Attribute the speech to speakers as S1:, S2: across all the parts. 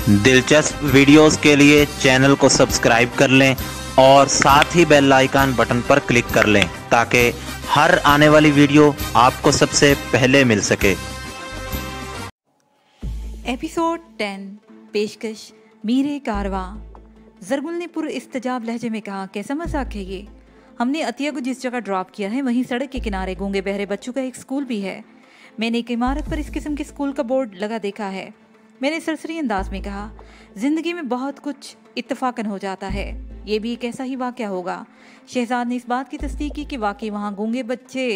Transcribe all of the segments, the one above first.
S1: दिलचस्प वीडियोस के लिए चैनल को सब्सक्राइब कर लें और साथ ही बेल आइकन बटन पर क्लिक कर लें ताकि हर आने वाली वीडियो आपको सबसे पहले मिल सके।
S2: एपिसोड 10 पेशकश मीरे कारवा। जरगुल ने पुर इस्तजाब लहजे में कहा, कैसा मजाक है ये। हमने अतिया को जिस जगह ड्रॉप किया है वहीं सड़क के किनारे गूंगे बहरे बच्चों का एक स्कूल भी है। मैंने एक इमारत पर इस किस्म के स्कूल का बोर्ड लगा देखा है। मैंने सरसरी अंदाज में कहा, जिंदगी में बहुत कुछ इत्तफाकन हो जाता है, ये भी एक ऐसा ही वाक़या होगा। शहजाद ने इस बात की तस्दीक की कि वाकई वहाँ गूंगे बच्चे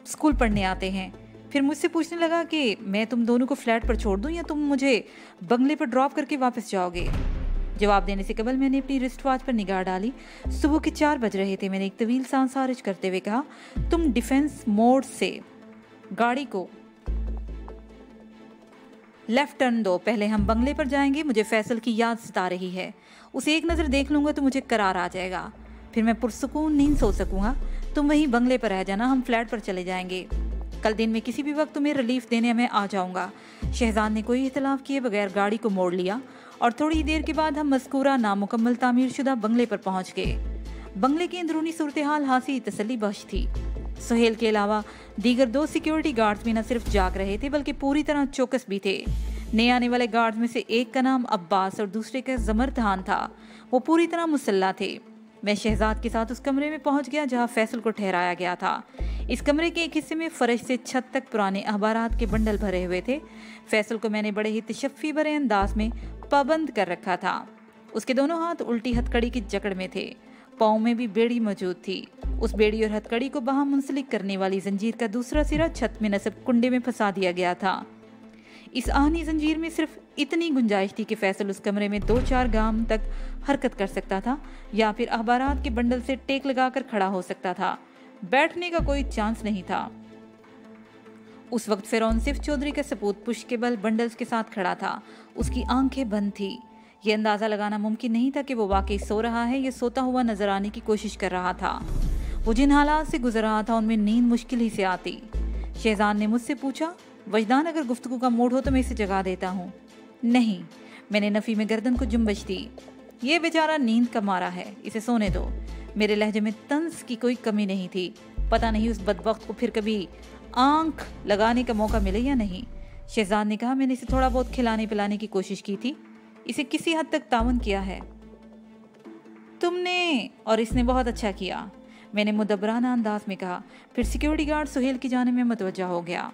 S2: स्कूल पढ़ने आते हैं। फिर मुझसे पूछने लगा कि मैं तुम दोनों को फ्लैट पर छोड़ दूं या तुम मुझे बंगले पर ड्रॉप करके वापस जाओगे। जवाब देने से कबल मैंने अपनी रिस्ट वॉच पर निगाह डाली। सुबह के 4 बज रहे थे। मैंने एक तवील सांस खारिज करते हुए कहा, तुम डिफेंस मोड से गाड़ी को लेफ्ट टर्न दो, पहले हम बंगले पर जाएंगे। मुझे फैसल की याद सता रही है, उसे एक नज़र देख लूंगा तो मुझे करार आ जाएगा, फिर मैं पुरसुकून नींद सो सकूंगा। तुम वहीं बंगले पर रह जाना, हम फ्लैट पर चले जाएंगे। कल दिन में किसी भी वक्त तुम्हें रिलीफ देने मैं आ जाऊंगा। शहजाद ने कोई इख्तलाफ किए बगैर गाड़ी को मोड़ लिया और थोड़ी देर के बाद हम मज़कूरा नामुकम्मल तामीर शुदा बंगले पर पहुंच गए। बंगले की अंदरूनी सूरत हाल हासी तसल्ली बख्श थी। सुहेल के अलावा दीगर 2 सिक्योरिटी गार्ड्स भी न सिर्फ जाग रहे थे बल्कि पूरी तरह चौकस भी थे। नए आने वाले गार्ड्स में से एक का नाम अब्बास और दूसरे का ज़मरदान था। वो पूरी तरह मुसल्ला थे। मैं शहजाद के साथ उस कमरे में पहुंच गया जहां फैसल को ठहराया गया था। इस कमरे के एक हिस्से में फर्श से छत तक पुराने अखबारात के बंडल भरे हुए थे। फैसल को मैंने बड़े ही तशफ़ी भरे अंदाज में पाबंद कर रखा था। उसके दोनों हाथ उल्टी हथकड़ी की जकड़ में थे। पाँव में भी बेड़ी मौजूद थी। उस बेड़ी और हथकड़ी को बाहम मुंसलिक करने वाली जंजीर का दूसरा सिरा छत में नस्ब कुंडे में फंसा दिया गया था। इस आहनी जंजीर में सिर्फ इतनी गुंजाइश थी कि फैसल उस कमरे में 2-4 गाम तक हरकत कर सकता था या फिर अखबारात के बंडल से टेक लगाकर खड़ा हो सकता था। बैठने का कोई चांस नहीं था। उस वक्त फिरौन सिर्फ चौधरी का सपूत पुश के बल बंडल्स के साथ खड़ा था। उसकी आंखें बंद थी। ये अंदाजा लगाना मुमकिन नहीं था कि वो वाकई सो रहा है या सोता हुआ नजर आने की कोशिश कर रहा था। वो जिन हालात से गुजर रहा था उनमें नींद मुश्किल ही से आती। शहजाद ने मुझसे पूछा, वजदान अगर गुफ्तगू का मूड हो तो मैं इसे जगा देता हूँ। नहीं, मैंने नफ़ी में गर्दन को जुम्बश दी। ये बेचारा नींद का मारा है, इसे सोने दो। मेरे लहजे में तंज की कोई कमी नहीं थी। पता नहीं उस बदबख्त को फिर कभी आंख लगाने का मौका मिले या नहीं। शहजाद ने कहा, मैंने इसे थोड़ा बहुत खिलाने पिलाने की कोशिश की थी, इसे किसी हद तक तावन किया है तुमने और इसने बहुत अच्छा किया, मैंने मुदब्बराना अंदाज में कहा। फिर सिक्योरिटी गार्ड सुहेल की जाने में मुतवज्जा हो गया।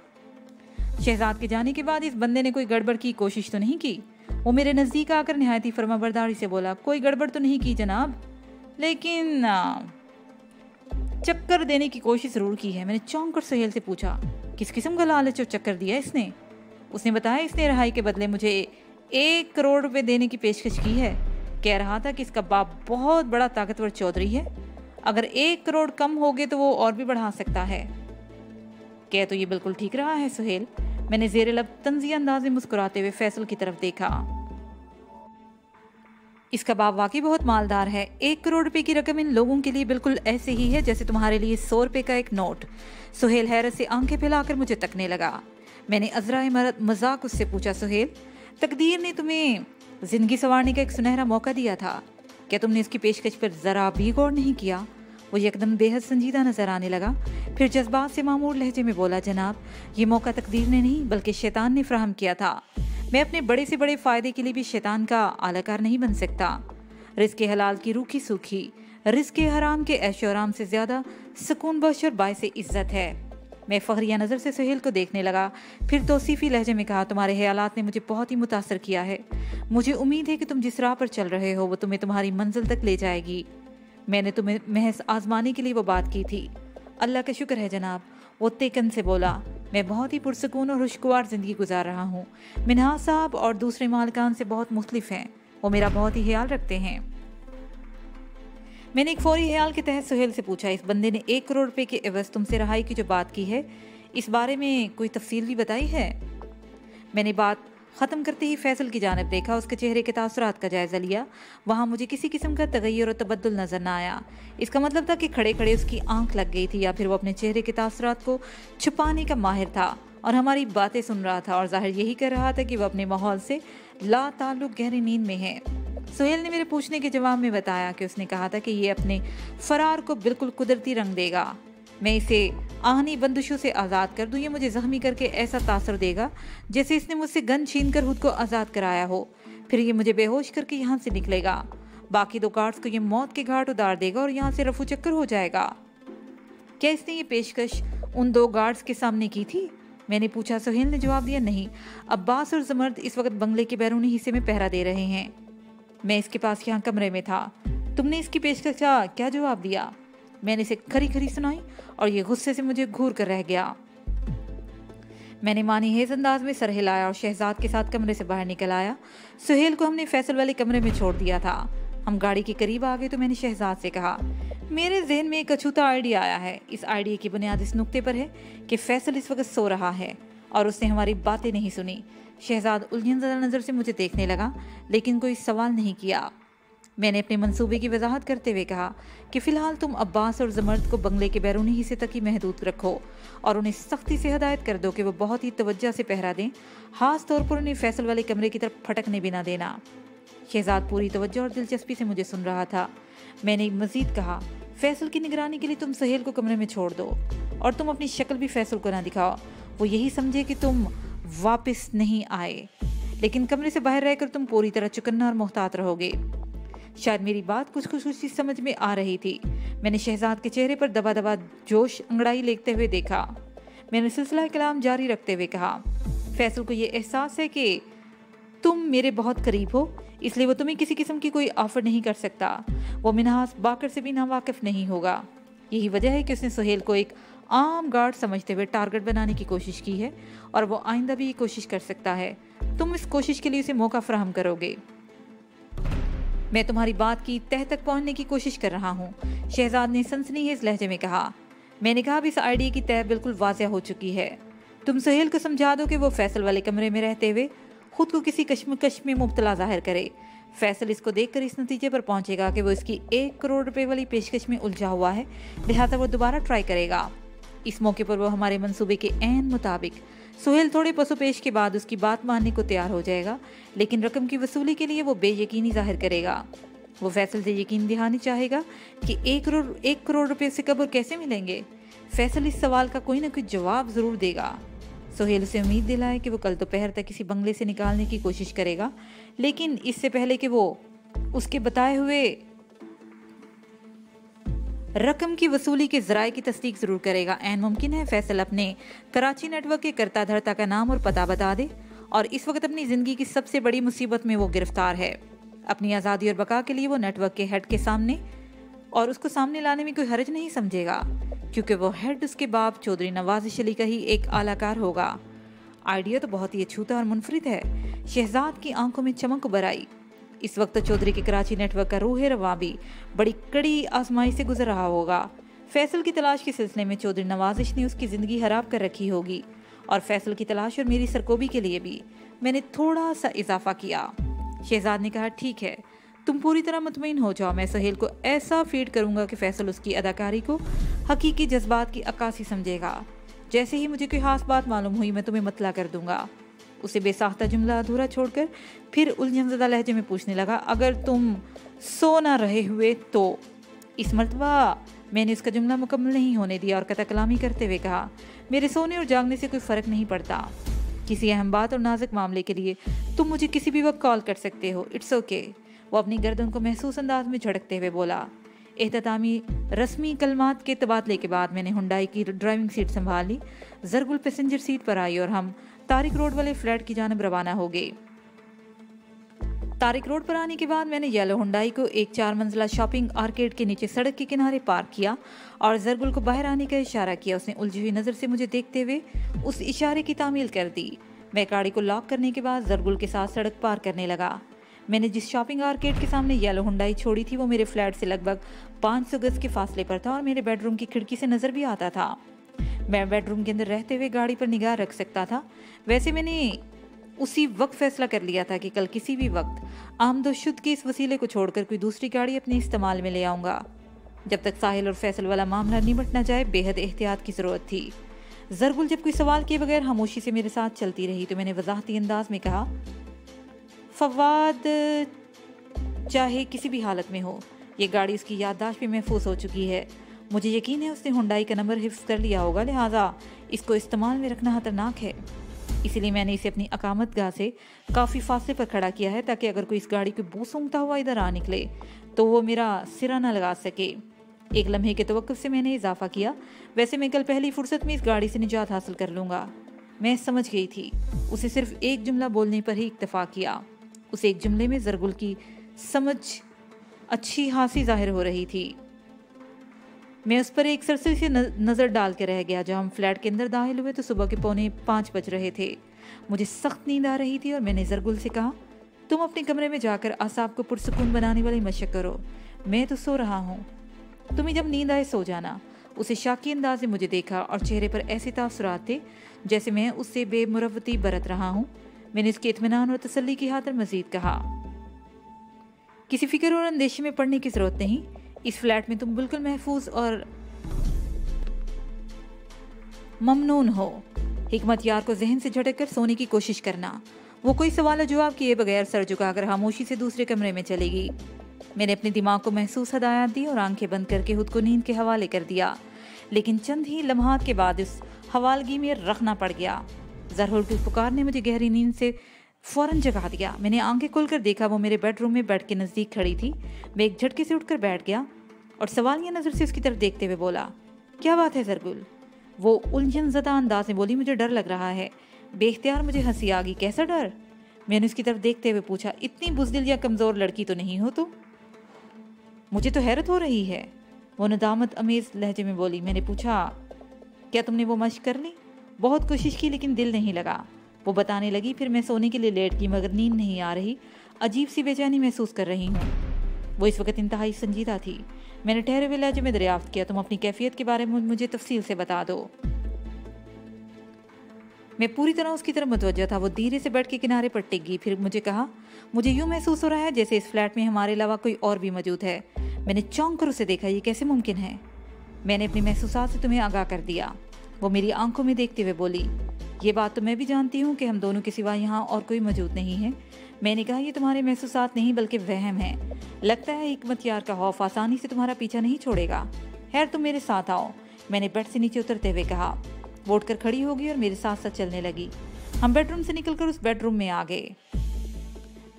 S2: शहजाद के जाने के बाद इस बंदे ने कोई गड़बड़ की कोशिश तो नहीं की? वो मेरे नज़दीक आकर निहायती फर्माबरदारी से बोला, कोई गड़बड़ तो नहीं की जनाब, लेकिन चक्कर देने की कोशिश जरूर की है। मैंने चौंक कर सुहेल से पूछा, किस किस्म का लालच और चक्कर दिया इसने? उसने बताया, इसने रिहाई के बदले मुझे 1 करोड़ रुपए देने की पेशकश की है। कह रहा था कि इसका बाप बहुत बड़ा ताकतवर चौधरी है, अगर 1 करोड़ कम हो गए तो वो और भी बढ़ा सकता है। कह तो ये बिल्कुल ठीक रहा है सुहेल। मैंने ज़ेरे लब तंज़िया अंदाज में मुस्कुराते हुए फैसल की तरफ देखा। इसका बाप वाकई बहुत मालदार है। 1 करोड़ रुपए की रकम इन लोगों के लिए बिल्कुल ऐसे ही है जैसे तुम्हारे लिए 100 रुपए का एक नोट। सुहेल हैरत से आंखें फैलाकर मुझे तकने लगा। मैंने अजराए मजाक उससे पूछा, सुहेल, तकदीर ने तुम्हें जिंदगी संवारने का एक सुनहरा मौका दिया था, क्या तुमने इसकी पेशकश पर जरा भी गौर नहीं किया? वो यकदम बेहद संजीदा नजर आने लगा। फिर जज्बात से मामूर लहजे में बोला, जनाब, ये मौका तकदीर ने नहीं बल्कि शैतान ने फराहम किया था। मैं अपने बड़े से बड़े फ़ायदे के लिए भी शैतान का आलाकार नहीं बन सकता। रिज़्क़ हलाल की रूखी सूखी, रिज़्क़ हराम के ऐशो आराम से ज़्यादा सुकून बख्श और बाइस इज़्ज़त है। मैं फ़खरिया नज़र से सुहेल को देखने लगा। फिर तौसीफ़ी लहजे में कहा, तुम्हारे ख्यालात ने मुझे बहुत ही मुतासर किया है। मुझे उम्मीद है कि तुम जिस राह पर चल रहे हो वो तुम्हें तुम्हारी मंजिल तक ले जाएगी। मैंने तुम्हें महज आजमाने के लिए वो बात की थी। अल्लाह का शुक्र है जनाब, वो तेकन से बोला। मैं बहुत ही पुरसकून और खुशगवार ज़िंदगी गुजार रहा हूँ। मिनहाज साहब और दूसरे मालिकान से बहुत मुख्तलिफ हैं। वो मेरा बहुत ही ख्याल रखते हैं। मैंने एक फौरी ख्याल के तहत सुहेल से पूछा, इस बंदे ने 1 करोड़ रुपए के एवज तुमसे रहाई की जो बात की है, इस बारे में कोई तफसील भी बताई है? मैंने बात ख़त्म करते ही फैसल की जानिब देखा, उसके चेहरे के तासुरात का जायज़ा लिया। वहाँ मुझे किसी किस्म का तगय्युर और तबद्दुल नज़र न आया। इसका मतलब था कि खड़े खड़े उसकी आंख लग गई थी या फिर वो अपने चेहरे के तासुरात को छुपाने का माहिर था। और हमारी बातें सुन रहा था और ज़ाहिर यही कर रहा था कि वो अपने माहौल से ला ताल्लुक गहरी नींद में है। सोहेल ने मेरे पूछने के जवाब में बताया कि उसने कहा था कि ये अपने फरार को बिल्कुल कुदरती रंग देगा। मैं इसे आहनी बंदिशों से आज़ाद कर दूं, ये मुझे जख्मी करके ऐसा तासर देगा जैसे इसने मुझसे गन छीन कर खुद को आज़ाद कराया हो। फिर ये मुझे बेहोश करके यहाँ से निकलेगा, बाकी 2 गार्ड्स को ये मौत के घाट उतार देगा और यहाँ से रफू चक्कर हो जाएगा। क्या इसने ये पेशकश उन 2 गार्ड्स के सामने की थी? मैंने पूछा। सोहेल ने जवाब दिया, नहीं, अब्बास और जमर्द इस वक्त बंगले के बैरूनी हिस्से में पहरा दे रहे हैं। मैं इसके पास यहाँ कमरे में था। तुमने इसकी पेशकश का क्या जवाब दिया? मैंने इसे खरी खरी सुनाई और ये गुस्से से मुझे घूर कर रह गया। मैंने मानी हेज अंदाज में सर हिलाया और शहजाद के साथ कमरे से बाहर निकल आया। सुहेल को हमने फैसल वाले कमरे में छोड़ दिया था। हम गाड़ी के करीब आ गए तो मैंने शहजाद से कहा, मेरे जहन में एक अछूता आइडिया आया है। इस आइडिया की बुनियाद इस नुक्ते पर है कि फैसल इस वक्त सो रहा है और उसने हमारी बातें नहीं सुनी। शहजाद उलझनज़दा नज़र से मुझे देखने लगा लेकिन कोई सवाल नहीं किया। मैंने अपने मंसूबे की वजाहत करते हुए कहा कि फ़िलहाल तुम अब्बास और जमर्द को बंगले के बैरूनी हिस्से तक ही महदूद रखो और उन्हें सख्ती से हदायत कर दो कि वो बहुत ही तवज्जो से पहरा दें, ख़ास तौर पर उन्हें फैसल वाले कमरे की तरफ फटकने भी ना देना। शहजाद पूरी तवज्जो और दिलचस्पी से मुझे सुन रहा था। मैंने मज़ीद कहा, फैसल की निगरानी के लिए तुम सुहेल को कमरे में छोड़ दो और तुम अपनी शक्ल भी फैसल को ना दिखाओ। वो यही समझे कि तुम वापस नहीं आए, लेकिन कमरे से बाहर रहकर तुम पूरी तरह चुकन्ना और मोहतात रहोगे। शायद मेरी बात कुछ कुछ समझ में आ रही थी। मैंने शहजाद के चेहरे पर दबा दबा जोश अंगड़ाई लेते हुए देखा। मैंने सिलसिला कलाम जारी रखते हुए कहा, फैसल को ये एहसास है कि तुम मेरे बहुत करीब हो, इसलिए वो तुम्हें किसी किस्म की कोई ऑफर नहीं कर सकता। वो मिनहास बाकर से भी नावाकिफ नहीं होगा। यही वजह है कि उसने सुहेल को एक आम गार्ड समझते हुए टारगेट बनाने की कोशिश की है और वो आइंदा भी ये कोशिश कर सकता है। तुम इस कोशिश के लिए उसे मौका फराहम करोगे। मैं तुम्हारी बात की तह तक पहुंचने की कोशिश कर रहा हूँ, शहजाद ने सनसनीखेज लहजे में कहा। मैंने कहा, अब इस आइडिया की तह बिल्कुल वाज़ेह हो चुकी है। तुम सुहेल को समझा दो कि वो फैसल वाले कमरे में रहते हुए खुद को किसी कश्मकश में मुब्तला जाहिर करे। फैसल इसको देखकर इस नतीजे पर पहुंचेगा कि वो इसकी 1 करोड़ रुपए वाली पेशकश में उलझा हुआ है, लिहाजा वो दोबारा ट्राई करेगा। इस मौके पर वो हमारे मंसूबे के ऐन मुताबिक सुहेल थोड़े पसोपेश के बाद उसकी बात मानने को तैयार हो जाएगा, लेकिन रकम की वसूली के लिए वो बेयकीनी जाहिर करेगा। वो फैसल से यकीन दिलाना चाहेगा कि 1 करोड़ रुपए से कब और कैसे मिलेंगे। फैसल इस सवाल का कोई ना कोई जवाब ज़रूर देगा। सुहेल उसे उम्मीद दिलाए कि वो कल दोपहर तक किसी बंगले से निकालने की कोशिश करेगा, लेकिन इससे पहले कि वो उसके बताए हुए रकम की वसूली के ज़राए की तस्दीक ज़रूर करेगा। ऐन मुमकिन है फैसल अपने कराची नेटवर्क के करता धरता का नाम और पता बता दे और इस वक्त अपनी ज़िंदगी की सबसे बड़ी मुसीबत में वो गिरफ्तार है। अपनी आज़ादी और बका के लिए वो नेटवर्क के हेड के सामने और उसको सामने लाने में कोई हर्ज नहीं समझेगा, क्योंकि वो हेड उसके बाप चौधरी नवाज़िश अली का ही एक आलाकार होगा। आइडिया तो बहुत ही अछूता और मुनफरिद है। शहजाद की आंखों में चमक उभर आई। इस वक्त चौधरी के कराची नेटवर्क का रूह रवा भी बड़ी कड़ी आजमाइश से गुजर रहा होगा। फैसल की तलाश के सिलसिले में चौधरी नवाजिश ने उसकी ज़िंदगी खराब कर रखी होगी और फैसल की तलाश और मेरी सरकोबी के लिए भी मैंने थोड़ा सा इजाफा किया। शहजाद ने कहा, ठीक है, तुम पूरी तरह मुतमईन हो जाओ। मैं सुहेल को ऐसा फीड करूंगा कि फैसल उसकी अदाकारी को हकीकी जज्बात की अक्कासी समझेगा। जैसे ही मुझे कोई खास बात मालूम हुई मैं तुम्हें मतला कर दूंगा। उसे बेसाख्ता जुमला अधूरा छोड़कर फिर उलझनज़दा लहजे में पूछने लगा, अगर तुम सो ना रहे हुए तो? इस मर्तबा मैंने उसका जुमला मुकम्मल नहीं होने दिया और कता कलामी करते हुए कहा, मेरे सोने और जागने से कोई फ़र्क नहीं पड़ता। किसी अहम बात और नाजुक मामले के लिए तुम मुझे किसी भी वक्त कॉल कर सकते हो। It's okay. वो अपनी गर्दन को महसूस अंदाज में झटकते हुए बोला। एहततामी रस्मी कलमात के तबादले के बाद मैंने हुंडाई की ड्राइविंग सीट संभाल ली, जरगुल पैसेंजर सीट पर आई और हम तारिक रोड वाले फ्लैट की जानिब रवाना हो गए। तारिक रोड पर आने के बाद मैंने येलो हुंडाई को एक 4 मंजिला शॉपिंग आर्केड के नीचे सड़क के किनारे पार्क किया और जरगुल को बाहर आने का इशारा किया। उसने उलझी हुई नज़र से मुझे देखते हुए उस इशारे की तामील कर दी। मैं गाड़ी को लॉक करने के बाद जरगुल के साथ सड़क पार करने लगा। मैंने जिस शॉपिंग आर्केड के सामने येलो हुंडाई छोड़ी थी वो मेरे फ्लैट से लगभग 500 गज के फासले पर था और मेरे बेडरूम की खिड़की से नज़र भी आता था। मैं बेडरूम के अंदर रहते हुए गाड़ी पर निगाह रख सकता था। वैसे मैंने उसी वक्त फैसला कर लिया था कि कल किसी भी वक्त आमदोशुद के इस वसीले को छोड़कर कोई दूसरी गाड़ी अपने इस्तेमाल में ले आऊँगा। जब तक साहिल और फैसल वाला मामला निपट न जाए बेहद एहतियात की ज़रूरत थी। ज़रगुल जब कोई सवाल किए बगैर खामोशी से मेरे साथ चलती रही तो मैंने वजाहती अंदाज में कहा, फवाद चाहे किसी भी हालत में हो, ये गाड़ी उसकी याददाश्त में महफूज हो चुकी है। मुझे यकीन है उसने हुंडई का नंबर हिफ्ज़ कर लिया होगा, लिहाजा इसको इस्तेमाल में रखना खतरनाक है। इसीलिए मैंने इसे अपनी अकामत गाह से काफ़ी फासले पर खड़ा किया है, ताकि अगर कोई इस गाड़ी को बू सूंघता हुआ इधर आ निकले तो वो मेरा सिरा न लगा सके। एक लम्हे के तवक्कुफ से मैंने इजाफा किया, वैसे मैं कल पहली फुर्सत में इस गाड़ी से निजात हासिल कर लूँगा। मैं समझ गई थी। उसे सिर्फ एक जुमला बोलने पर ही इक्तफा किया। उस एक जुमले में ज़रगुल की समझ अच्छी खासी जाहिर हो रही थी। मैं उस पर एक सरसरी से नज़र डाल के रह गया। जब हम फ्लैट के अंदर दाखिल हुए तो सुबह के 4:45 बज रहे थे। मुझे सख्त नींद आ रही थी और मैंने ज़रगुल से कहा, तुम अपने कमरे में जाकर आसाब को पुरसुकून बनाने वाली मशक करो, मैं तो सो रहा हूँ, तुम्हें जब नींद आए सो जाना। उसे शाकी अंदाज से मुझे देखा और चेहरे पर ऐसे तासुरात थे जैसे मैं उससे बेमुरवती बरत रहा हूँ। मैंने उसके इत्मीनान और तसल्ली की खातिर मजीद कहा, किसी फिक्र और अंदेशे में पड़ने की ज़रूरत नहीं, इस फ्लैट में तुम बिल्कुल महफूज और ममनून हो। हिकमत यार को जहन से झटक कर सोने की कोशिश करना। वो कोई सवाल जवाब किए बगैर सर झुकाकर खामोशी से दूसरे कमरे में चलेगी। मैंने अपने दिमाग को महसूस हदायत दी और आंखें बंद करके खुद को नींद के हवाले कर दिया, लेकिन चंद ही लम्हात के बाद इस हवालगी में रखना पड़ गया। ज़रगुल की पुकार ने मुझे गहरी नींद से फौरन जगा दिया। मैंने आंखें खोलकर देखा, वो मेरे बेडरूम में बेड के नज़दीक खड़ी थी। मैं एक झटके से उठकर बैठ गया और सवालिया नज़र से उसकी तरफ देखते हुए बोला, क्या बात है ज़रगुल? वो उलझन ज़दा अंदाज में बोली, मुझे डर लग रहा है। बेख्तियार मुझे हंसी आ गई। कैसा डर? मैंने उसकी तरफ देखते हुए पूछा, इतनी बुज़दिल या कमज़ोर लड़की तो नहीं हो तुम? मुझे तो हैरत हो रही है, वो नदामत अमेज़ लहजे में बोली। मैंने पूछा, क्या तुमने वो मश्क कर ली? बहुत कोशिश की लेकिन दिल नहीं लगा, वो बताने लगी। फिर मैं सोने के लिए लेट गई मगर नींद नहीं आ रही, अजीब सी बेचैनी महसूस कर रही हूँ। वो इस वक्त इंतहाई संजीदा थी। मैंने ठहरे हुए लहजे में दरियाफ्त किया, तुम अपनी कैफियत के बारे में मुझे तफसील से बता दो। मैं पूरी तरह उसकी तरफ मुतवज्जह था। वो धीरे से बेड के किनारे पर टिक गई। फिर मुझे कहा, मुझे यूँ महसूस हो रहा है जैसे इस फ्लैट में हमारे अलावा कोई और भी मौजूद है। मैंने चौंक कर उसे देखा, ये कैसे मुमकिन है? मैंने अपनी महसूसात से तुम्हें आगाह कर दिया, वो मेरी आंखों में देखते हुए बोली। ये बात तो मैं भी जानती हूँ कि हम दोनों के सिवा यहाँ और कोई मौजूद नहीं है। मैंने कहा, ये तुम्हारे महसूसात नहीं बल्कि वहम है। लगता है हिकमत यार का खौफ आसानी से तुम्हारा पीछा नहीं छोड़ेगा। खैर तुम मेरे साथ आओ, मैंने बेड से नीचे उतरते हुए कहा। वो उठकर खड़ी हो गई और मेरे साथ साथ चलने लगी। हम बेडरूम से निकलकर उस बेडरूम में आ गए।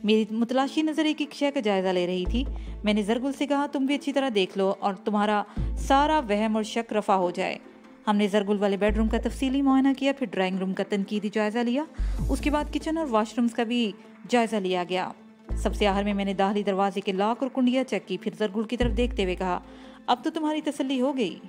S2: मेरी मुतलाशी नज़र एक शय का जायज़ा ले रही थी। मैंने ज़रगुल से कहा, तुम भी अच्छी तरह देख लो और तुम्हारा सारा वहम और शक रफा हो जाए। हमने ज़रगुल वाले बेडरूम का तफसीली मुआयना किया, फिर ड्राइंग रूम का तनकीदी जायज़ा लिया। उसके बाद किचन और वाशरूम्स का भी जायज़ा लिया गया। सबसे आखिर में मैंने दाखिली दरवाजे के लॉक और कुंडियाँ चेक की। फिर ज़रगुल की तरफ देखते हुए कहा, अब तो तुम्हारी तसल्ली हो गई?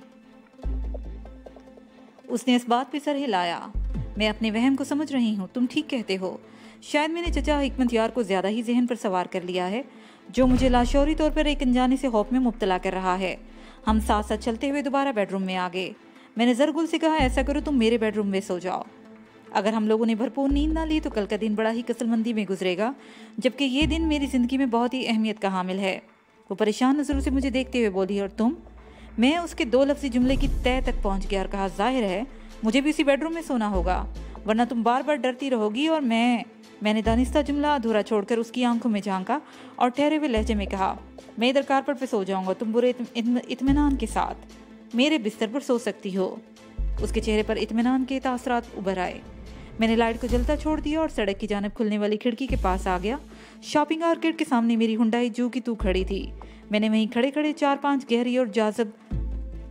S2: उसने इस बात पे सर हिलाया। मैं अपने वहम को समझ रही हूँ, तुम ठीक कहते हो। शायद मैंने चचा हिकमत यार को ज़्यादा ही जहन पर सवार कर लिया है, जो मुझे लाशौरी तौर पर एक अनजाने से खौफ में मुब्तला कर रहा है। हम साथ साथ चलते हुए दोबारा बेडरूम में आ गए। मैंने ज़रगुल से कहा, ऐसा करो तुम मेरे बेडरूम में सो जाओ। अगर हम लोगों ने भरपूर नींद ना ली तो कल का दिन बड़ा ही कसलमंदी में गुजरेगा, जबकि ये दिन मेरी ज़िंदगी में बहुत ही अहमियत का हामिल है। वो परेशान नज़रों से मुझे देखते हुए बोली, और तुम? मैं उसके 2 लफ्ज़ी जुमले की तय तक पहुँच गया और कहा, जाहिर है मुझे भी उसी बेडरूम में सोना होगा, वरना तुम बार बार डरती रहोगी। और मैंने दानिस्ता जुमला अधूरा छोड़कर उसकी आंखों में झांका और ठहरे हुए लहजे में कहा, मैं इधर कारपेट पे सो जाऊंगा, तुम बुरे इत्मीनान के साथ मेरे बिस्तर पर सो सकती हो। उसके चेहरे पर इत्मीनान के तासरात उभर आए। मैंने लाइट को जलता छोड़ दिया और सड़क की जानिब खुलने वाली खिड़की के पास आ गया। शॉपिंग आर्केड के सामने मेरी हुंडई जू की तू खड़ी थी। मैंने वहीं खड़े खड़े 4-5 गहरी और जाज़ब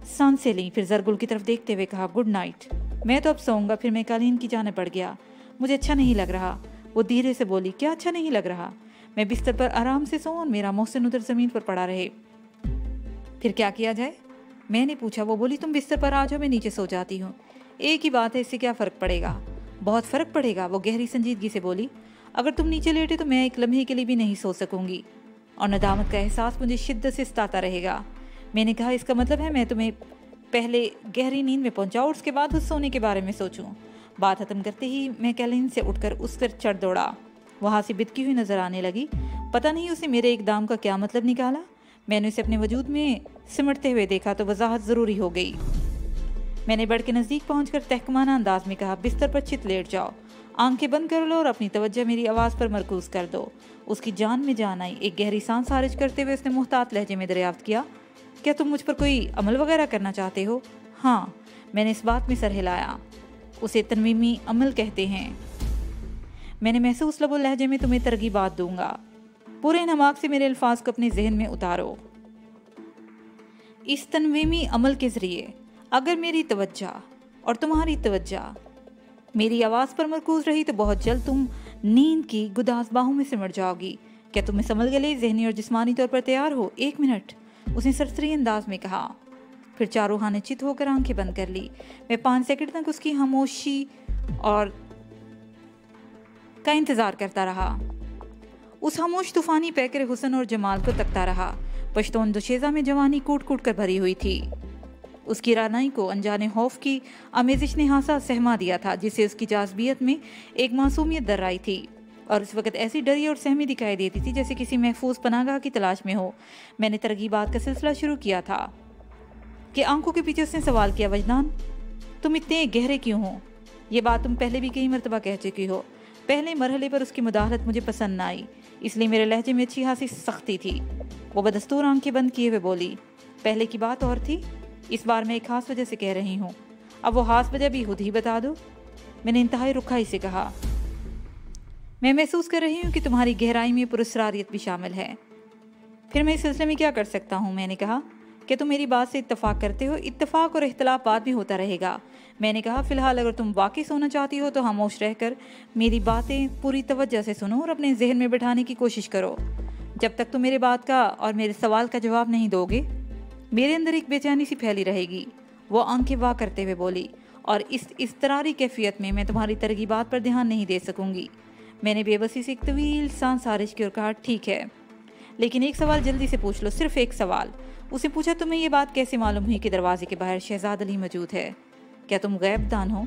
S2: सांसें लीं। फिर ज़रगुल की तरफ देखते हुए कहा, गुड नाइट, मैं तो अब सोऊंगा। फिर मैं कालीन की जाने पड़ गया। मुझे अच्छा नहीं लग रहा। वो धीरे से बोली, क्या अच्छा नहीं लग रहा? मैं बिस्तर पर आराम से सोऊं और मेरा मोहसिन उधर ज़मीन पर पड़ा रहे। फिर क्या किया जाए? मैंने पूछा। वो बोली, तुम बिस्तर पर आ जाओ, मैं नीचे सो जाती हूँ। एक ही बात है, इससे क्या फ़र्क पड़ेगा? बहुत फ़र्क पड़ेगा, वो गहरी संजीदगी से बोली। अगर तुम नीचे लेटे तो मैं एक लम्हे के लिए भी नहीं सो सकूंगी और नदामत का एहसास मुझे शिद्दत से सताता रहेगा। मैंने कहा, इसका मतलब है मैं तुम्हें पहले गहरी नींद में पहुंचाऊं और उसके बाद उस सोने के बारे में सोचूं। बात खत्म करते ही मैं कैलिन से उठकर उस पर चढ़ दौड़ा। वहाँ से बिदकी हुई नजर आने लगी। पता नहीं उसे मेरे इकदाम का क्या मतलब निकाला। मैंने उसे अपने वजूद में सिमटते हुए देखा तो वजाहत ज़रूरी हो गई। मैंने बेड के नज़दीक पहुंचकर तहकमाना अंदाज में कहा, बिस्तर पर चित लेट जाओ, आंखें बंद कर लो और अपनी तवज्जो मेरी आवाज़ पर मरकूज कर दो। उसकी जान में जान आई। एक गहरी सांस खारिज करते हुए उसने मुहतात लहजे में दरियाफ्त किया, क्या तुम मुझ पर कोई अमल वगैरह करना चाहते हो? हाँ, मैंने इस बात में सर हिलाया। उसे तनवीमी अमल कहते हैं। मैंने महसूस लबो लहजे में तुम्हें तरगीबात दूंगा। पूरे इन्हमाक से मेरे अल्फाज को अपने जहन में उतारो। इस तनवीमी अमल के ज़रिए अगर मेरी तवज्जो और तुम्हारी तवज्जो मेरी आवाज़ पर मरकूज रही तो बहुत जल्द तुम नींद की गुदास बाहों में सिमट जाओगी। क्या तुम इस अमल के लिए ज़हनी और जिस्मानी तौर पर तैयार हो? 1 मिनट, उसने सरसरी अंदाज में कहा। फिर चारों ने चित होकर आंखें बंद कर ली। मैं 5 सेकंड तक उसकी खामोशी और का इंतज़ार करता रहा। उस खामोश तूफानी पैकर हुस्न और जमाल को तकता रहा। पश्तून दुशेज़ा में जवानी कूट कूट कर भरी हुई थी। उसकी रानाई को अनजाने खौफ की आमेजिश ने हासा सहमा दिया था, जिससे उसकी जाज़बियत में एक मासूमियत दर आई थी और इस वक्त ऐसी डरी और सहमी दिखाई देती थी जैसे किसी महफूज पनागाह की तलाश में हो। मैंने तरगीबात का सिलसिला शुरू किया था कि आंखों के पीछे उसने सवाल किया, वजदान तुम इतने गहरे क्यों हो? ये बात तुम पहले भी कई मरतबा कह चुकी हो। पहले मरहले पर उसकी मुदाखलत मुझे पसंद न आई, इसलिए मेरे लहजे में अच्छी खासी सख्ती थी। वो बदस्तूर आंखें बंद किए हुए बोली, पहले की बात और थी, इस बार मैं एक खास वजह से कह रही हूँ। अब वो खास वजह भी खुद ही बता दो। मैंने इंतहाई रुखाई से कहा, मैं महसूस कर रही हूँ कि तुम्हारी गहराई में पुरस्रारियत भी शामिल है। फिर मैं इस सिलसिले में क्या कर सकता हूँ? मैंने कहा, कि तुम मेरी बात से इत्तफाक करते हो। इत्तफाक और इख्तलाफ बाद भी होता रहेगा। मैंने कहा, फिलहाल अगर तुम वाकई सोना चाहती हो तो खामोश रहकर मेरी बातें पूरी तवज्जो से सुनो और अपने जहन में बिठाने की कोशिश करो। जब तक तुम मेरे बात का और मेरे सवाल का जवाब नहीं दोगे, मेरे अंदर एक बेचैनी सी फैली रहेगी। वो आंखें वाह करते हुए बोली, और इस इस्तरारी कैफियत में मैं तुम्हारी तरगीबात पर ध्यान नहीं दे सकूंगी। मैंने बेबसी से एक तवील सांस खारिज की और कहा, ठीक है, लेकिन एक सवाल जल्दी से पूछ लो, सिर्फ एक सवाल। उसे पूछा, तुम्हें ये बात कैसे मालूम हुई कि दरवाजे के बाहर शहजाद अली मौजूद है? क्या तुम गैबदान हो?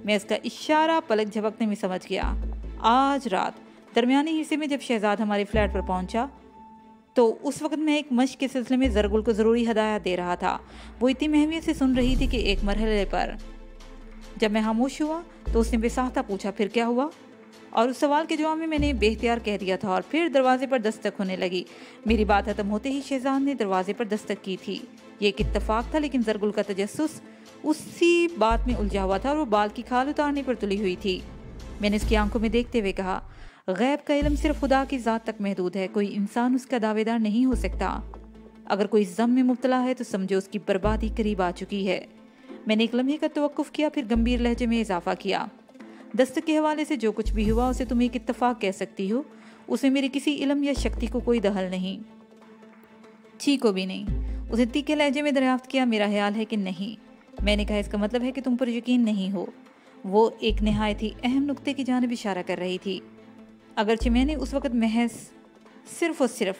S2: मैं उसका इशारा पलक झपकने में समझ गया। आज रात दरमियानी हिस्से में जब शहजाद हमारे फ्लैट पर पहुंचा तो उस वक्त मैं एक मश्क के सिलसिले में ज़रगुल को ज़रूरी हदायत दे रहा था। वो इतनी महवियत से सुन रही थी कि एक मरहले पर जब मैं खामोश हुआ तो उसने बेसाख्ता पूछा, फिर क्या हुआ? और उस सवाल के जवाब में मैंने बेख्तियार कह दिया था और फिर दरवाजे पर दस्तक होने लगी। मेरी बात खत्म होते ही शहजाद ने दरवाजे पर दस्तक की थी। ये एक इत्तफाक था, लेकिन ज़रगुल का तजस्सुस उसी बात में उलझा हुआ था और वो बाल की खाल उतारने पर तुली हुई थी। मैंने उसकी आंखों में देखते हुए कहा, गैब का इल्म सिर्फ खुदा की ज़ात तक महदूद है, कोई इंसान उसका दावेदार नहीं हो सकता। अगर कोई ज़म में मुब्तला है तो समझो उसकी बर्बादी करीब आ चुकी है। मैंने एक लम्हे का तवक्कुफ किया, फिर गंभीर लहजे में इजाफा किया, दस्तक के हवाले से जो कुछ भी हुआ उसे तुम एक इत्तफाक कह सकती हो। उसमें मेरे किसी इल्म या शक्ति को कोई दखल नहीं, छी को भी नहीं। उसे तीखे लहजे में दरियाफ्त किया, मेरा ख्याल है कि नहीं। मैंने कहा, इसका मतलब है कि तुम पर यकीन नहीं हो। वो एक नहायत ही अहम नुक्ते की जानिब इशारा कर रही थी। अगरचे मैंने उस वक्त महज सिर्फ और सिर्फ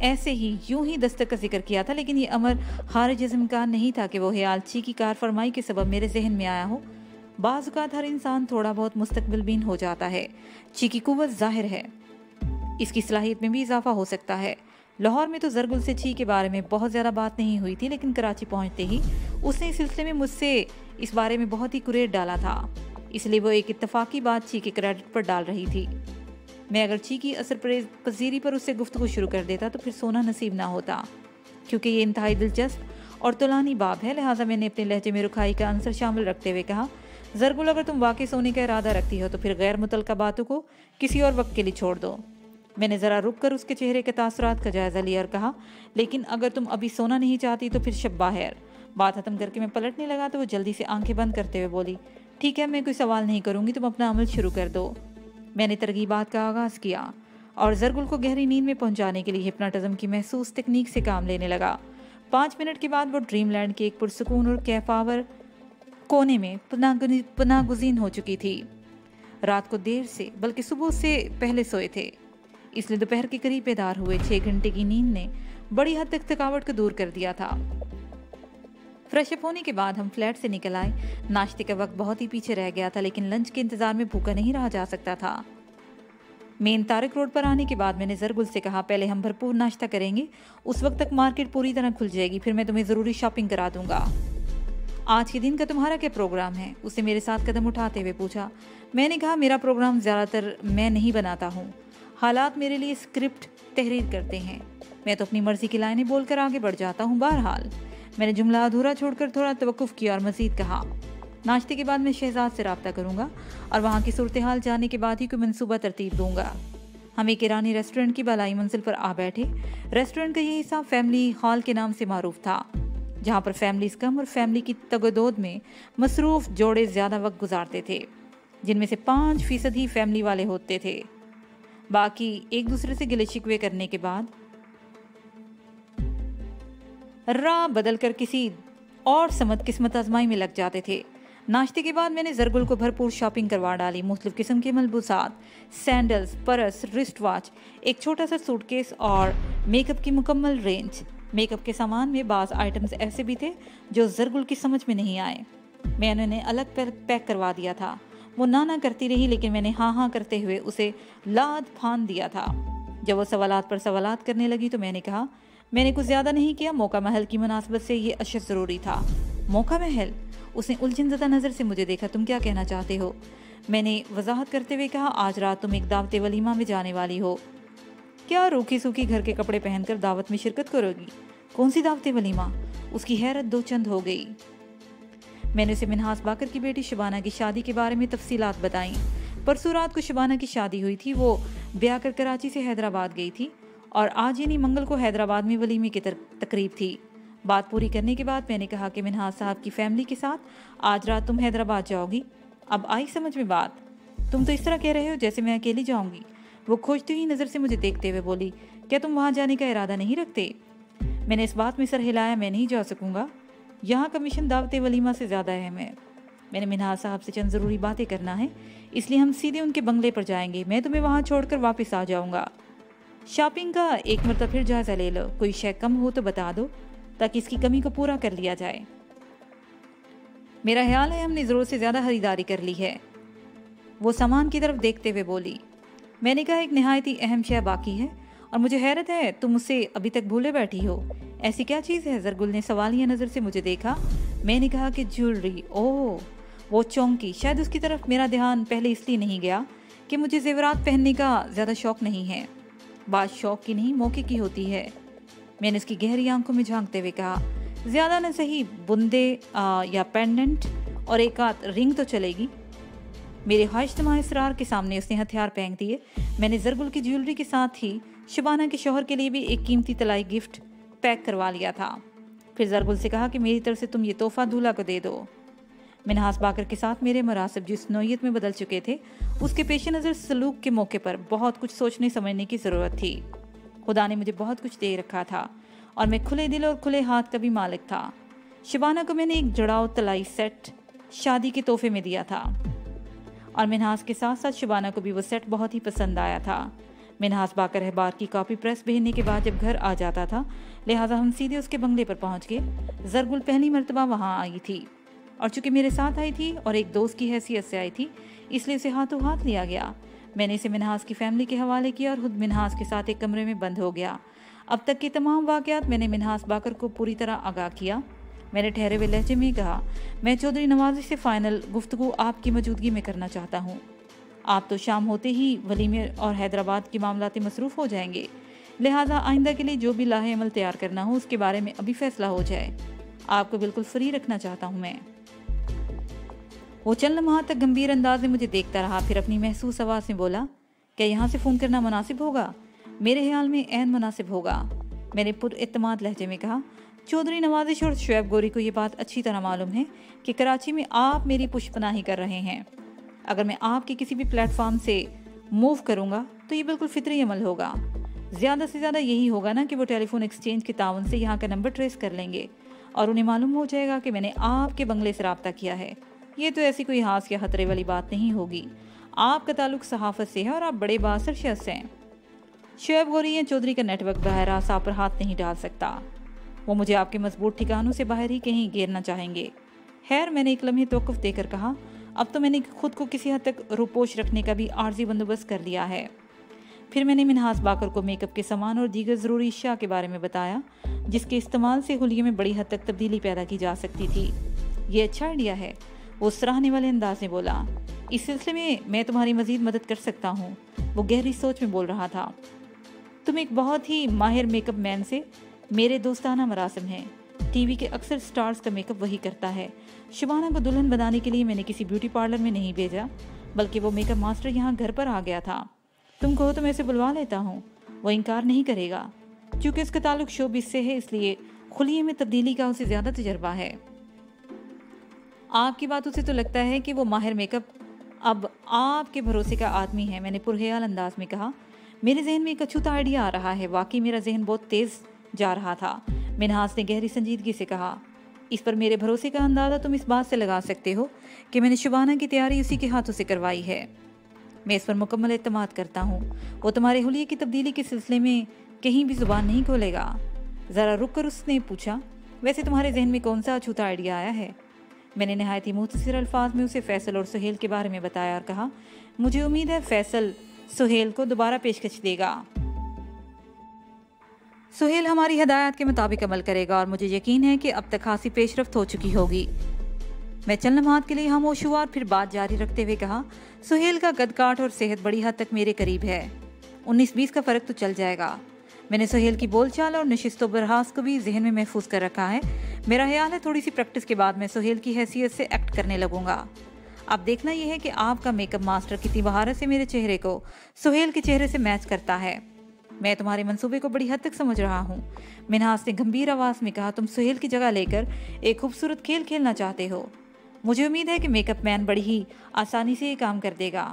S2: ऐसे ही यूं ही दस्तक का जिक्र किया था, लेकिन ये अमर खारिज इम्कान नहीं था कि वो ख्याल ची की कारफरमाई के सबब मेरे जहन में आया हो। बाज़ औक़ात हर इंसान थोड़ा बहुत मुस्तकबिल बीन हो जाता है। ची की कुव्वत ज़ाहिर है, इसकी सलाहियत में भी इजाफा हो सकता है। लाहौर में तो ज़रगुल से ची के बारे में बहुत ज़्यादा बात नहीं हुई थी, लेकिन कराची पहुंचते ही उसने इस सिलसिले में मुझसे इस बारे में बहुत ही कुरेद डाला था। इसलिए वो एक इत्तफाकी बात ची के क्रेडिट पर डाल रही थी। मैं अगर ची की असर पजीरी पर उससे गुफ्तगू शुरू कर देता तो फिर सोना नसीब ना होता, क्योंकि ये इंतहाई दिलचस्प और तुलानी बाब है। लिहाजा मैंने अपने लहजे में रुखाई का अंसर शामिल रखते हुए कहा, ज़रगुल, अगर तुम वाकई सोने का इरादा रखती हो तो फिर गैर मुतल्लका बातों को किसी और वक्त के लिए छोड़ दो। मैंने ज़रा रुक कर उसके चेहरे के तासुरात का जायज़ा लिया और कहा, लेकिन अगर तुम अभी सोना नहीं चाहती तो फिर शब बाहर। बात ख़त्म करके मैं पलटने लगा तो वो जल्दी से आंखें बंद करते हुए बोली, ठीक है, मैं कोई सवाल नहीं करूँगी, तुम अपना अमल शुरू कर दो। मैंने तरगीबात का आगाज़ किया और ज़रगुल को गहरी नींद में पहुँचाने के लिए हिप्नोटिज़म की महसूस तकनीक से काम लेने लगा। 5 मिनट के बाद वो ड्रीमलैंड के एक पुरसकून और कैफावर कोने में पनागुज़ीन हो चुकी थी। रात को देर से बल्कि सुबह से पहले सोए थे, इसलिए दोपहर के करीब बेदार हुए। 6 घंटे की नींद ने बड़ी हद तक थकावट को दूर कर दिया था। फ्रेश अप होने के बाद हम फ्लैट से निकल आए। नाश्ते का वक्त बहुत ही पीछे रह गया था, लेकिन लंच के इंतजार में भूखा नहीं रहा जा सकता था। मेन तारिक रोड पर आने के बाद मैंने ज़रगुल से कहा, पहले हम भरपूर नाश्ता करेंगे, उस वक्त तक मार्केट पूरी तरह खुल जाएगी, फिर मैं तुम्हें ज़रूरी शॉपिंग करा दूंगा। आज के दिन का तुम्हारा क्या प्रोग्राम है? उसने मेरे साथ कदम उठाते हुए पूछा। मैंने कहा, मेरा प्रोग्राम ज़्यादातर मैं नहीं बनाता हूँ, हालात मेरे लिए स्क्रिप्ट तहरीर करते हैं। मैं तो अपनी मर्जी की लाइनें बोलकर आगे बढ़ जाता हूँ। बहरहाल मैंने जुमला अधूरा छोड़कर थोड़ा तवक्कुफ किया और मज़ीद कहा, नाश्ते के बाद मैं शहजाद से रब्ता करूँगा और वहाँ की सूरत हाल जानने के बाद ही कोई मंसूबा तरतीब दूँगा। हम एक ईरानी रेस्टोरेंट की बालाई मंजिल पर आ बैठे। रेस्टोरेंट का ये हिस्सा फैमिली हॉल के नाम से मारूफ था, जहाँ पर फैमिलीज कम और फैमिली की तगदोद में मसरूफ जोड़े ज़्यादा वक्त गुजारते थे, जिनमें से 5% ही फैमिली वाले होते थे। बाकी एक दूसरे से गिले शिकवे करने के बाद राह बदल कर किसी और समत किस्मत आजमाई में लग जाते थे। नाश्ते के बाद मैंने जरगुल को भरपूर शॉपिंग करवा डाली। मुख्तलिफ किस्म के मलबूसात, सैंडल्स, पर्स, रिस्ट वॉच, एक छोटा सा सूटकेस और मेकअप की मुकम्मल रेंज। मेकअप के सामान में बाज़ आइटम्स ऐसे भी थे जो जरगुल की समझ में नहीं आए। मैंने उन्हें अलग पैक करवा दिया था। वो ना करती रही, लेकिन मैंने हाँ करते हुए उसे लाद फान दिया था। जब वो सवालात पर सवालात करने लगी तो मैंने कहा, मैंने कुछ ज़्यादा नहीं किया, मौका महल की मुनासबत से ये अशद ज़रूरी था। मौका महल? उसने उलझनज़दा नज़र से मुझे देखा। तुम क्या कहना चाहते हो? मैंने वजाहत करते हुए कहा, आज रात तुम एक दावत वलीमा में जाने वाली हो। क्या रूखी सूखी घर के कपड़े पहनकर दावत में शिरकत करोगी? कौन सी दावत वलीमा? उसकी हैरत दो चंद हो गई। मैंने उसे मिन्हास बाकर की बेटी शबाना की शादी के बारे में तफसीलात बताई। परसों रात को शबाना की शादी हुई थी। वो ब्याह कर कराची से हैदराबाद गई थी और आज यानी मंगल को हैदराबाद में वलीमे की तकरीब थी। बात पूरी करने के बाद मैंने कहा कि मिन्हास साहब की फैमिली के साथ आज रात तुम हैदराबाद जाओगी। अब आई समझ में बात? तुम तो इस तरह कह रहे हो जैसे मैं अकेली जाऊंगी। वो खोजती हुई नज़र से मुझे देखते हुए बोली, क्या तुम वहाँ जाने का इरादा नहीं रखते? मैंने इस बात में सर हिलाया, मैं नहीं जा सकूँगा। यहाँ का मिशन दावत वलीमा से ज़्यादा अहम है। मैंने मिन्हास साहब से चंद ज़रूरी बातें करना है, इसलिए हम सीधे उनके बंगले पर जाएंगे। मैं तुम्हें वहाँ छोड़कर वापस आ जाऊँगा। शॉपिंग का एक मरतबा फिर जायज़ा ले लो, कोई शय कम हो तो बता दो ताकि इसकी कमी को पूरा कर लिया जाए। मेरा ख्याल है हमने ज़रूरत से ज़्यादा खरीदारी कर ली है। वो सामान की तरफ देखते हुए बोली। मैंने कहा, एक नहायत ही अहम शय बाकी है और मुझे हैरत है तुम उसे अभी तक भूले बैठी हो। ऐसी क्या चीज़ है? जरगुल ने सवालिया नज़र से मुझे देखा। मैंने कहा कि ज्वेलरी। ओह, वो चौंकी। शायद उसकी तरफ मेरा ध्यान पहले इसलिए नहीं गया कि मुझे जेवरात पहनने का ज़्यादा शौक़ नहीं है। बात शौक़ की नहीं, मौके की होती है। मैंने उसकी गहरी आंखों में झांकते हुए कहा, ज़्यादा न सही बुंदे या पेंडेंट और एक आध रिंग तो चलेगी। मेरे ख्वाहिशतमा इसरार के सामने उसने हथियार फेंक दिए। मैंने जरगुल की ज्वेलरी के साथ ही शबाना के शौहर के लिए भी एक कीमती तलाई गिफ्ट पैक करवा लिया था। फिर जरगुल से कहा कि मेरी तरफ से तुम ये तोहफा दूल्हा को दे दो। मिन्हास बाकर के साथ मेरे मरासिब जिस नौयत में बदल चुके थे, उसके पेश नज़र सलूक के मौके पर बहुत कुछ सोचने समझने की ज़रूरत थी। खुदा ने मुझे बहुत कुछ दे रखा था और मैं खुले दिल और खुले हाथ का भी मालिक था। शबाना को मैंने एक जड़ाव तलाई सेट शादी के तोहफे में दिया था और मिन्हास के साथ साथ शबाना को भी वो सेट बहुत ही पसंद आया था। मिन्हास बाकर अखबार की कॉपी प्रेस भेजने के बाद जब घर आ जाता था, लिहाजा हम सीधे उसके बंगले पर पहुंच गए। जरगुल पहली मरतबा वहाँ आई थी और चूंकि मेरे साथ आई थी और एक दोस्त की हैसियत से आई थी, इसलिए उसे हाथों हाथ लिया गया। मैंने इसे मिन्हास की फैमिली के हवाले किया और खुद मिन्हास के साथ एक कमरे में बंद हो गया। अब तक के तमाम वाक़यात मैंने मिन्हास बाकर को पूरी तरह आगाह किया। मैंने ठहरे हुए लहजे में कहा, मैं चौधरी नवाज़ी से फ़ाइनल गुफ्तगू आपकी मौजूदगी में करना चाहता हूँ। आप तो शाम होते ही वलीमे और हैदराबाद के मामलात मसरूफ़ हो जाएंगे, लिहाजा आइंदा के लिए जो भी लाहे अमल तैयार करना हो उसके बारे में अभी फ़ैसला हो जाए। आपको बिल्कुल फ्री रखना चाहता हूँ मैं। वो चंद लम्हात तक गंभीर अंदाज में मुझे देखता रहा, फिर अपनी महसूस आवाज़ में बोला, क्या यहाँ से फ़ोन करना मुनासिब होगा? मेरे ख्याल में ऐन मुनासिब होगा। मैंने पुरएतमाद लहजे में कहा, चौधरी नवाजिश और शुएब गोरी को ये बात अच्छी तरह मालूम है कि कराची में आप मेरी पुष्पनाही कर रहे हैं। अगर मैं आपके किसी भी प्लेटफॉर्म से मूव करूँगा तो ये बिल्कुल फितरी अमल होगा। ज़्यादा से ज़्यादा यही होगा ना कि वो टेलीफोन एक्सचेंज के ताउन से यहाँ का नंबर ट्रेस कर लेंगे और उन्हें मालूम हो जाएगा कि मैंने आपके बंगले से रब्ता किया है। ये तो ऐसी कोई हास या खतरे वाली बात नहीं होगी। आपका ताल्लुक सहाफ़त से है और आप बड़े बासर शख्स हैं। शुएब गोरी या चौधरी का नेटवर्क बहर रास्त आप पर हाथ नहीं डाल सकता। वो मुझे आपके मजबूत ठिकानों से बाहर ही कहीं घेरना चाहेंगे। खैर, मैंने एक लम्हे तौक़ुफ़ देकर कहा, अब तो मैंने खुद को किसी हद तक रूपोश रखने का भी आर्जी बंदोबस्त कर लिया है। फिर मैंने मिन्हास बाकर को मेकअप के सामान और दीगर ज़रूरी अशिया के बारे में बताया जिसके इस्तेमाल से हुलिये में बड़ी हद तक तब्दीली पैदा की जा सकती थी। ये अच्छा आइडिया है, वो सराहने वाले अंदाज में बोला। इस सिलसिले में मैं तुम्हारी मजीद मदद कर सकता हूँ, वो गहरी सोच में बोल रहा था। तुम एक बहुत ही माहिर मेकअप मैन से मेरे दोस्ताना मरासिम हैं। टीवी के अक्सर स्टार्स का मेकअप वही करता है। शुबाना को दुल्हन बनाने के लिए मैंने किसी ब्यूटी पार्लर में नहीं भेजा, बल्कि वो मेकअप मास्टर यहाँ घर पर आ गया था। तुम कहो तो मैं इसे बुलवा लेता हूँ, वो इनकार नहीं करेगा। क्योंकि उसका ताल्लुक शोबिस से है, इसलिए खुलिये में तब्दीली का उसे ज़्यादा तजर्बा है। आपकी बातों से तो लगता है कि वो माहिर मेकअप अब आपके भरोसे का आदमी है, मैंने पुरख्याल अंदाज में कहा। मेरे जहन में एक अछूता आइडिया आ रहा है। वाकई मेरा जहन बहुत तेज़ जा रहा था। मिन्हास ने गहरी संजीदगी से कहा, इस पर मेरे भरोसे का अंदाज़ा तुम इस बात से लगा सकते हो कि मैंने शुबाना की तैयारी उसी के हाथों से करवाई है। मैं इस पर मुकम्मल एतमाद करता हूँ। वो तुम्हारे हुलिये की तब्दीली के सिलसिले में कहीं भी जुबान नहीं खोलेगा। ज़रा रुक कर उसने पूछा, वैसे तुम्हारे जहन में कौन सा अछूता आइडिया आया है? मैंने नहायत ही मुख्तसर अल्फाज में उसे फैसल और सुहेल के बारे में बताया और कहा, मुझे उम्मीद है फैसल सुहेल को दोबारा पेशकश देगा। सुहेल हमारी हिदायत के मुताबिक अमल करेगा और मुझे यकीन है कि अब तक खासी पेशरफ्त हो चुकी होगी। मैं चंद लम्हात के लिए खामोश हुआ और फिर बात जारी रखते हुए कहा, सुहेल का कद काठ और सेहत बड़ी हद तक मेरे करीब है। 19-20 का फ़र्क तो चल जाएगा। मैंने सुहेल की बोलचाल और नशिस्त बरहास को भी जहन में महफूज कर रखा है। मेरा ख्याल है थोड़ी सी प्रैक्टिस के बाद मैं सुहेल की हैसियत से एक्ट करने लगूंगा। अब देखना यह है कि आपका मेकअप मास्टर कितनी बहारत से मेरे चेहरे को सुहेल के चेहरे से मैच करता है। मैं तुम्हारे मंसूबे को बड़ी हद तक समझ रहा हूँ, मिन्हास ने गंभीर आवाज़ में कहा। तुम सुहेल की जगह लेकर एक खूबसूरत खेल खेलना चाहते हो। मुझे उम्मीद है कि मेकअप मैन बड़ी ही आसानी से ये काम कर देगा।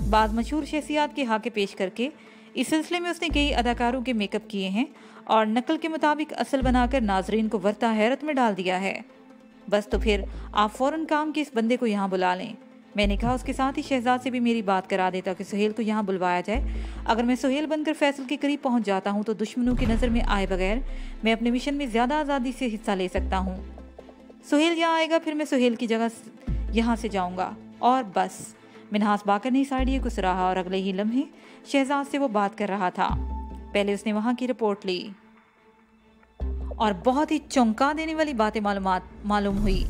S2: बाज़ मशहूर शख्सियात के हाके पेश करके इस सिलसिले में उसने कई अदाकारों के मेकअप किए हैं और नकल के मुताबिक असल बनाकर नाजरीन को वर्ता हैरत में डाल दिया है। बस तो फिर आप फौरन काम के इस बंदे को यहाँ बुला लें। मैंने कहा उसके साथ ही शहजाद से भी मेरी बात करा देता कि सुहेल को यहाँ बुलवाया जाए। अगर मैं सुहेल बनकर फैसल के करीब पहुँच जाता हूँ तो दुश्मनों की नज़र में आए बगैर मैं अपने मिशन में ज़्यादा आज़ादी से हिस्सा ले सकता हूँ। सुहेल यहाँ आएगा, फिर मैं सुहेल की जगह यहाँ से जाऊँगा और बस। मिन्हास बाकर ने इस आइडिया को सराहा और अगले ही लम्हे शहजाद से वो बात कर रहा था। पहले उसने वहाँ की रिपोर्ट ली और बहुत ही चौंका देने वाली बातें मालूम हुई।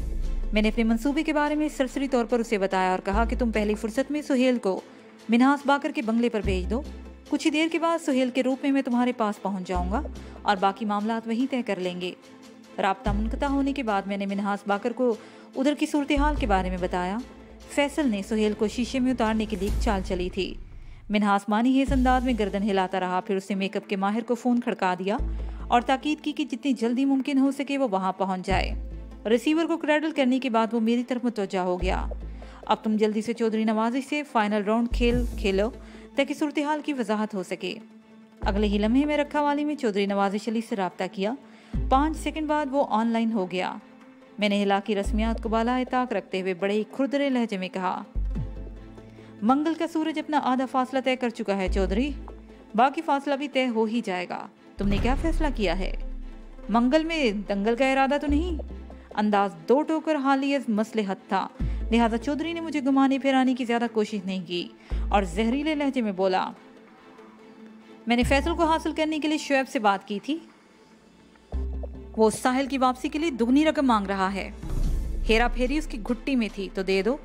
S2: मैंने अपने मंसूबे के बारे में सरसरी तौर पर उसे बताया और कहा कि तुम पहली फुर्सत में सुहेल को मिन्हास बाकर के बंगले पर भेज दो। कुछ ही देर के बाद सुहेल के रूप में मैं तुम्हारे पास पहुंच जाऊंगा और बाकी मामलात वहीं तय कर लेंगे। राब्ता मुनक़ता होने के बाद मैंने मिन्हास बाकर को उधर की सूरत हाल के बारे में बताया। फैसल ने सुहेल को शीशे में उतारने की लीक चाल चली थी। मिन्हास मानी हेज़ अंदाज में गर्दन हिलाता रहा। फिर उसने मेकअप के माहिर को फ़ोन खड़का दिया और ताकीद की कि जितनी जल्दी मुमकिन हो सके वो वहाँ पहुँच जाए। रिसीवर को क्रैडल करने के बाद वो मेरी तरफ मुतवज्जा हो गया। अब तुम जल्दी से चौधरी नवाजी से फाइनल राउंड खेलो ताकि सूरत हाल की वजाहत हो सके। अगले ही लम्हे में रखा वाली में चौधरी नवाजी शली से रब्ता किया। 5 सेकंड बाद वो ऑनलाइन हो गया। मैंने हिला की रस्मियात को बाला ताक रखते हुए बड़े ही खुरदरे लहजे में कहा, मंगल का सूरज अपना आधा फासला तय कर चुका है चौधरी, बाकी फासला भी तय हो ही जाएगा। तुमने क्या फैसला किया है? मंगल में दंगल का इरादा तो नहीं? अंदाज 2 टोकर हालियत मसलहत था, लिहाजा चौधरी ने मुझे घुमाने फिराने की ज्यादा कोशिश नहीं की और जहरीले लहजे में बोला, मैंने फैसल को हासिल करने के लिए शुएब से बात की थी। वो साहिल की वापसी के लिए दुगनी रकम मांग रहा है। हेरा फेरी उसकी घुट्टी में थी तो दे दो।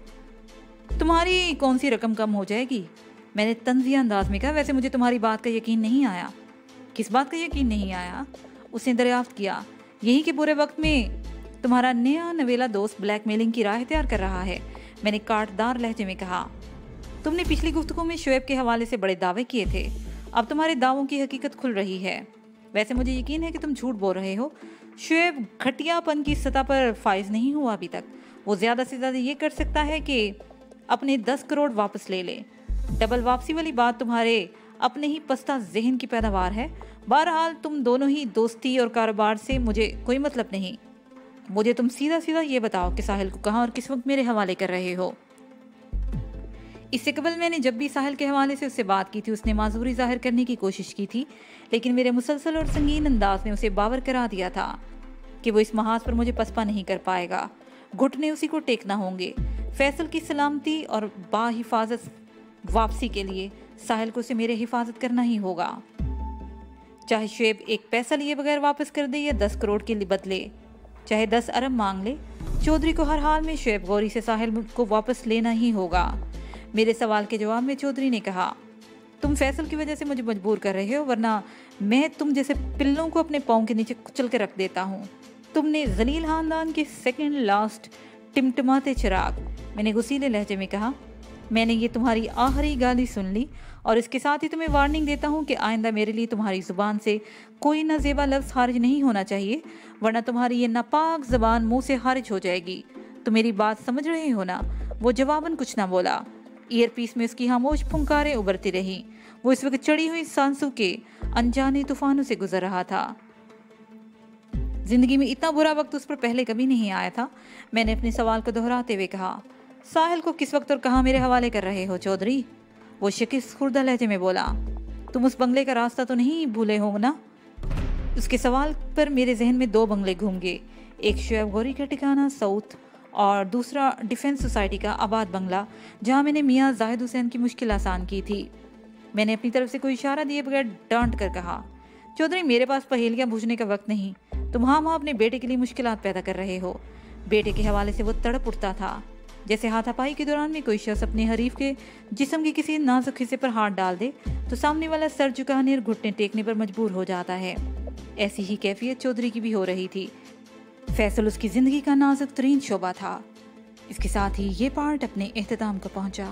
S2: तुम्हारी कौन सी रकम कम हो जाएगी? मैंने तंजिया अंदाज में कहा। वैसे मुझे तुम्हारी बात का यकीन नहीं आया। किस बात का यकीन नहीं आया? उसने दरियाफ्त किया। यही कि बुरे वक्त में तुम्हारा नया नवेला दोस्त ब्लैकमेलिंग की राह तैयार कर रहा है। मैंने काटदार लहजे में कहा। तुमने पिछली गुफ्तगू में शुएब के हवाले से बड़े दावे किए थे, अब तुम्हारे दावों की हकीकत खुल रही है। वैसे मुझे यकीन है कि तुम झूठ बोल रहे हो। शुएब घटियापन की सतह पर फाइज नहीं हुआ अभी तक। वो ज़्यादा से ज़्यादा ये कर सकता है कि अपने 10 करोड़ वापस ले ले। डबल वापसी वाली बात तुम्हारे अपने ही पस्ता जहन की पैदावार है। बहरहाल तुम दोनों ही दोस्ती और कारोबार से मुझे कोई मतलब नहीं। मुझे तुम सीधा सीधा ये बताओ कि साहिल को कहाँ और किस वक्त मेरे हवाले कर रहे हो। इससे कबल मैंने जब भी साहिल के हवाले से उससे बात की थी उसने माजूरी जाहिर करने की कोशिश की थी, लेकिन मेरे मुसलसल और संगीन अंदाज ने उसे बावर करा दिया था कि वो इस महाज पर मुझे पसपा नहीं कर पाएगा। घुटने उसी को टेकना होंगे। फैसल की सलामती और बाहिफाजत वापसी के लिए साहिल को उसे मेरे हिफाजत करना ही होगा। चाहे शुएब एक पैसा लिए बगैर वापस कर दे या 10 करोड़ के बदले चाहे 10 अरब मांग ले, चौधरी को हर हाल में शुएब गौरी से साहिल को वापस लेना ही होगा। मेरे सवाल के जवाब में चौधरी ने कहा, तुम फैसल की वजह से मुझे मजबूर कर रहे हो, वरना मैं तुम जैसे पिल्लों को अपने पाँव के नीचे कुचल के रख देता हूँ। तुमने जलील खानदान के सेकंड लास्ट टिमटिमाते चिराग, मैंने गुस्सीले लहजे में कहा। मैंने ये तुम्हारी आखिरी गाली सुन ली और इसके साथ ही तुम्हें वार्निंग देता हूँ कि आइंदा मेरे लिए तुम्हारी ज़ुबान से कोई नाजेबा लफ्ज़ खारिज नहीं होना चाहिए, वरना तुम्हारी ये नापाक ज़बान मुंह से खारिज हो जाएगी। तो मेरी बात समझ रहे हो ना? वो जवाबन कुछ ना बोला। ईयर पीस में उसकी खामोश फुंकारें उभरती रहीं। वो इस वक्त चढ़ी हुई सांसों के अनजाने तूफानों से गुजर रहा था। जिंदगी में इतना बुरा वक्त उस पर पहले कभी नहीं आया था। मैंने अपने सवाल को दोहराते हुए कहा, साहिल को किस वक्त और कहाँ मेरे हवाले कर रहे हो चौधरी? वो शिकिस्त खुर्दा लहजे में बोला, तुम उस बंगले का रास्ता तो नहीं भूले हो ना? उसके सवाल पर मेरे जहन में दो बंगले घूम गए, एक शुएब गौरी का ठिकाना साउथ और दूसरा डिफेंस सोसाइटी का आबाद बंगला, जहाँ मैंने मियाँ जाहिद हुसैन की मुश्किल आसान की थी। मैंने अपनी तरफ से कोई इशारा दिए बगैर डांट कर कहा, चौधरी मेरे पास पहेलियाँ बूझने का वक्त नहीं। तुम हाँ अपने बेटे के लिए मुश्किलात पैदा कर रहे हो। बेटे के हवाले से वो तड़प उठता था जैसे हाथापाई के दौरान में कोई शख्स अपने हरीफ के जिस्म के किसी नाजुक हिस्से पर हाथ डाल दे तो सामने वाला सर झुकाने और घुटने टेकने पर मजबूर हो जाता है। ऐसी ही कैफियत चौधरी की भी हो रही थी। फैसल उसकी जिंदगी का नाजुक तरीन शोबा था। इसके साथ ही ये पार्ट अपने इख्तिताम को पहुंचा।